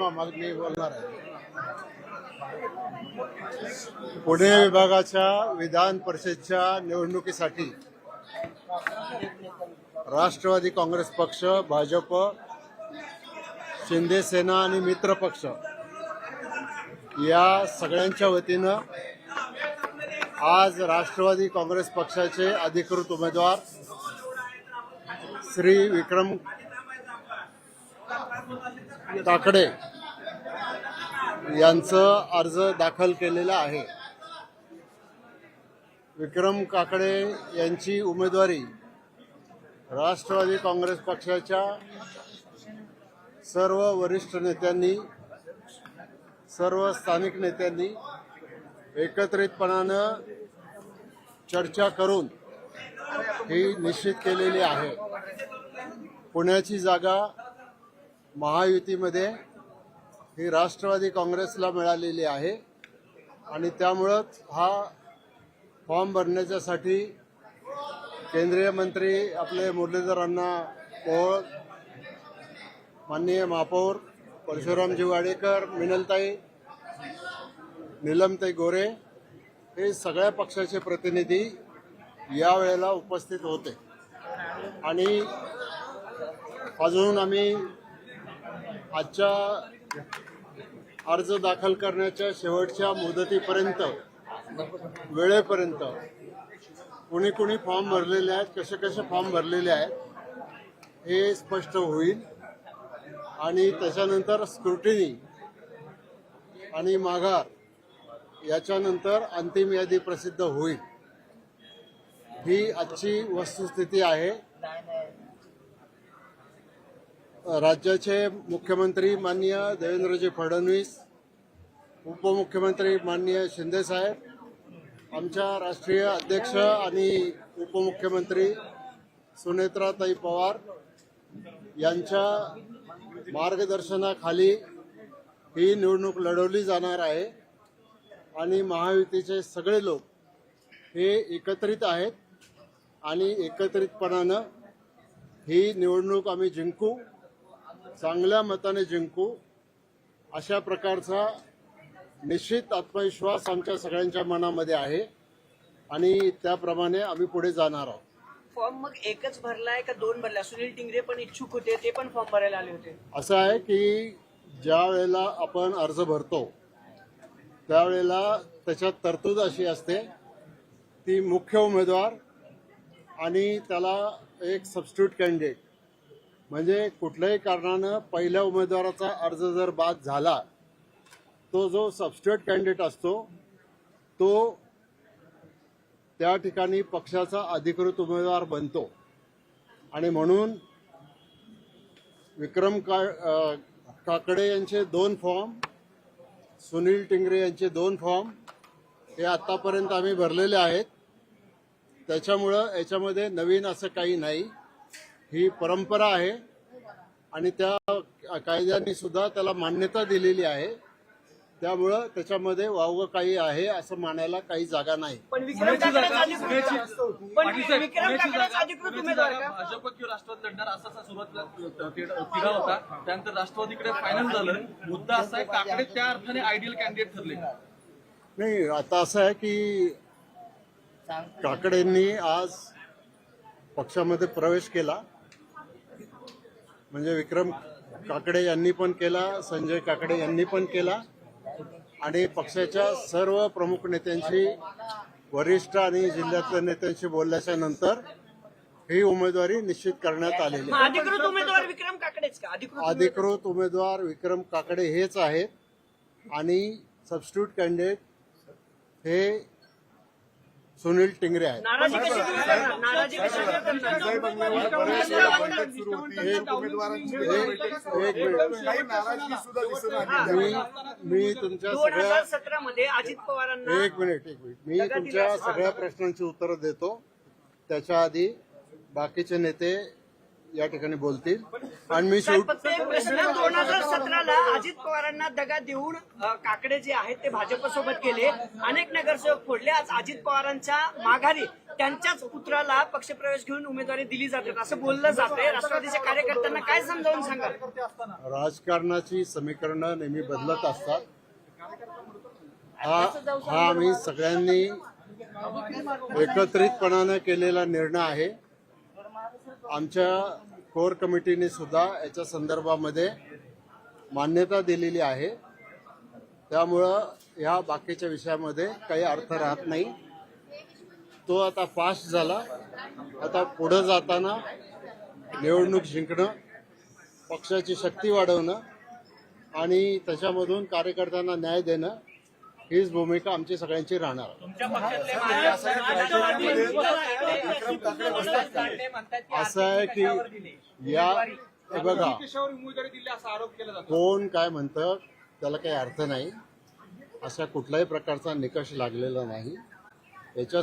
मी बोलणार आहे. पुणे विभागाच्या विधान परिषदेच्या निवडणुकीसाठी राष्ट्रवादी काँग्रेस पक्ष, भाजप, शिंदे सेना आणि मित्र पक्ष या सगळ्यांच्या वतीनं आज राष्ट्रवादी काँग्रेस पक्षाचे अधिकृत उमेदवार श्री विक्रम काकडे यांचं अर्ज दाखल केलेला आहे. विक्रम काकडे यांची उमेदवारी राष्ट्रवादी काँग्रेस पक्षाच्या सर्व वरिष्ठ नेत्यांनी, सर्व स्थानिक नेत्यांनी एकत्रितपणानं चर्चा करून ही निश्चित केलेली आहे. पुण्याची जागा महायुतीमध्ये ही राष्ट्रवादी काँग्रेसला मिळालेली आहे आणि त्यामुळंच हा फॉर्म भरण्याच्यासाठी केंद्रीय मंत्री आपले मुरलीधर अण्णा मोहोळ, माननीय महापौर परशुरामजी वाडेकर, मिनलताई, नीलमताई गोरे हे सगळ्या पक्षाचे प्रतिनिधी यावेळेला उपस्थित होते आणि अजून आम्ही आजच्या अर्ज दाखल करण्याच्या शेवटच्या मुदतीपर्यंत, वेळेपर्यंत कुणी कुणी फॉर्म भरलेले आहेत, कसे कसे फॉर्म भरलेले आहेत हे स्पष्ट होईल आणि त्याच्यानंतर स्क्रुटिनी आणि माघार याच्यानंतर अंतिम यादी प्रसिद्ध होईल. ही आजची वस्तुस्थिती आहे. राज्याचे मुख्यमंत्री माननीय देवेंद्रजी फडणवीस, उपमुख्यमंत्री माननीय शिंदे साहेब, आमच्या राष्ट्रीय अध्यक्ष आणि उपमुख्यमंत्री सुनेत्राताई पवार यांच्या मार्गदर्शनाखाली ही निवडणूक लढवली जाणार आहे आणि महायुतीचे सगळे लोक हे एकत्रित आहेत आणि एकत्रितपणानं ही निवडणूक आम्ही जिंकू, चांगल्या मताने जिंकू, अशा प्रकारचा निश्चित आत्मविश्वास आमच्या सगळ्यांच्या मनामध्ये आहे आणि त्याप्रमाणे आम्ही पुढे जाणार आहोत. फॉर्म मग एकच भरलाय का दोन भरला? सुनील टिंगरे पण इच्छुक होते, ते पण फॉर्म भरायला आले होते. असं आहे की ज्या वेळेला आपण अर्ज भरतो त्यावेळेला त्याच्यात तरतूद अशी असते ती मुख्य उमेदवार आणि त्याला एक सबस्टिट्यूट कॅन्डिडेट, म्हणजे कुठल्याही कारणानं पहिल्या उमेदवाराचा अर्ज जर बाद झाला तो जो सबस्टिट्यूट कॅन्डिडेट असतो तो त्या ठिकाणी पक्षाचा अधिकृत उमेदवार बनतो आणि म्हणून विक्रम काकडे यांचे 2 फॉर्म, सुनील टिंगरे यांचे 2 फॉर्म हे आतापर्यंत आम्ही भरलेले आहेत. त्याच्यामुळं याच्यामध्ये नवीन असं काही नाही. ही परंपरा आहे आणि त्या कायद्याने सुद्धा त्याला मान्यता दिलेली आहे. त्यामुळं त्याच्यामध्ये वावगं काही आहे असं मानायला काही जागा नाही. पण विक्रम काकडे अधिकृत उमेदवार का? भाजप किंवा राष्ट्रवादी लढणार असा सुरुवातीला तिढा होता, त्यानंतर राष्ट्रवादीकडे फायनल झालं. मुद्दा असा आहे काकडे त्या अर्थाने आयडियल कॅन्डिडेट ठरले. नाही, आता असं आहे की काकडेंनी आज पक्षामध्ये प्रवेश केला, म्हणजे विक्रम काकडे यांनी पण केला, संजय काकडे यांनी पण केला आणि पक्षाच्या सर्व प्रमुख नेत्यांशी, वरिष्ठ आणि जिल्ह्यातल्या नेत्यांशी बोलल्याच्या नंतर ही उमेदवारी निश्चित करण्यात आलेली आहे. अधिकृत उमेदवार विक्रम काकडेच का? अधिकृत उमेदवार विक्रम काकडे हेच आहेत आणि सबस्टिट्यूट कॅन्डिडेट हे सुनील टिंगरे आहेत. नाराजी कशी दूर करणार? नाराजी कशी दूर करणार? मी तुमच्या सगळ्या 2017 मध्ये अजित पवारांना एक मिनिट मी तुमच्या सगळ्या प्रश्नांची उत्तरं देतो. त्याच्या आधी बाकीचे नेते या ठिकाणी बोलतील आणि मी फक्त एक प्रश्न, 2017ला अजित पवारांना दगा देऊन काकडे जे आहेत ते भाजपसोबत गेले, अनेक नगरसेवक फोडले. आज अजित पवारांच्या माघारी त्यांच्याच पुत्राला पक्षप्रवेश घेऊन उमेदवारी दिली जाते असं बोललं जाते. राष्ट्रवादीच्या कार्यकर्त्यांना काय समजावून सांगाल? राजकारणाची समीकरणं नेहमी बदलत असतात. हा आम्ही सगळ्यांनी एकत्रितपणानं केलेला निर्णय आहे. आमच्या कोर कमिटीने सुद्धा याच्या संदर्भामध्ये मान्यता दिलेली आहे. त्यामुळं या बाकीच्या विषयामध्ये काही अर्थ राहत नाही. तो आता पास झाला. आता पुढे जाताना निवडणूक जिंकणं, पक्षाची शक्ती वाढवणं आणि त्याच्यामधून कार्यकर्त्यांना न्याय देणं हीच भूमिका आमची सगळ्यांची राहणार. असं आहे की हे बघा, उमेदवारी दिली असा आरोप केला जातो. कोण काय म्हणतं त्याला काही अर्थ नाही. अशा कुठल्याही प्रकारचा निकष लागलेला नाही. याच्या